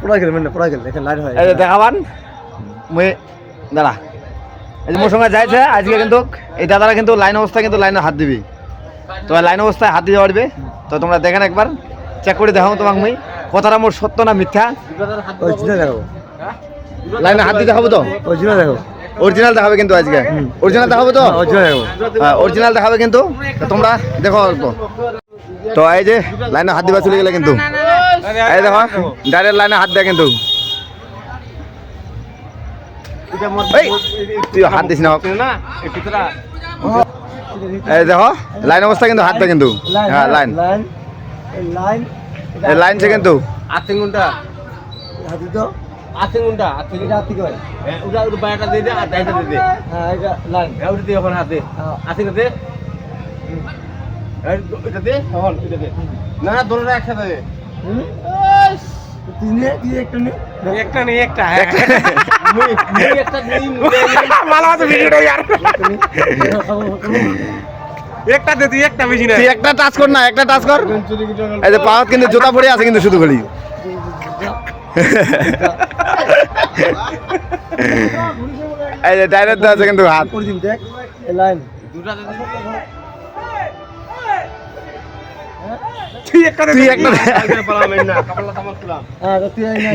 পুরা গেল মানে পুরা গেল দেখেন লাইন হয় এই যে দেখাবান মুই দাঁড়া এই যে মোর সঙ্গে যাইছে আজকে কিন্তু এই দাদারা কিন্তু লাইন অবস্থায় কিন্তু লাইনে হাত দিবি তো লাইন অবস্থায় হাত দিতে পারবে তো তোমরা দেখেন একবার চেক করে দেখাও তোমাকে মুই কথাটা মোর সত্য না মিথ্যা অরিজিনাল দেখাবো লাইনে হাত দিতে হবে তো অরিজিনাল দেখাবো অরিজিনাল দেখাবে কিন্তু আজকে অরিজিনাল দেখাবে তো অরিজিনাল দেখাবো হ্যাঁ অরিজিনাল দেখাবে কিন্তু তো তোমরা দেখো অল্প তো এই যে লাইনে হাত দিবা চলে গেলে কিন্তু এই দেখো ডাইরেক্ট লাইনে হাত দেয় কিন্তু এই তুই হাত দিস না এই দেখো লাইন অবস্থা কিন্তু হাত দেয় কিন্তু হ্যাঁ লাইন লাইন লাইন এই লাইন সে কিন্তু আতিং গুন্ডা হাতি তো আতিং গুন্ডা আতিং এটা হাতি কয় উড়া উড়া বাইটা দে দে আর ডাইটা দে দে হ্যাঁ এটা লাইন উড়া দে এখন হাতে আতিং দে এটা দে হল এটা দে না না দোনোটা একসাথে দে তিনে দিয়ে একটা নে একটা নেই একটা হ্যাঁ মুই একটা নেই ভালো আছে ভিডিওটা यार একটা দে তুই একটা বেশি না তুই একটা টাচ কর না একটা টাচ কর এই যে পাওয়াত কিন্তু জুতা পরে আছে কিন্তু শুধু ঘড়ি এই যে ডাইরেক্ট আছে কিন্তু হাত করে দিন দেখ এই লাইন দুটা দে তুই একটা পালা না কাপড়টা সামাল তুলাম হ্যাঁ তো তুই এই না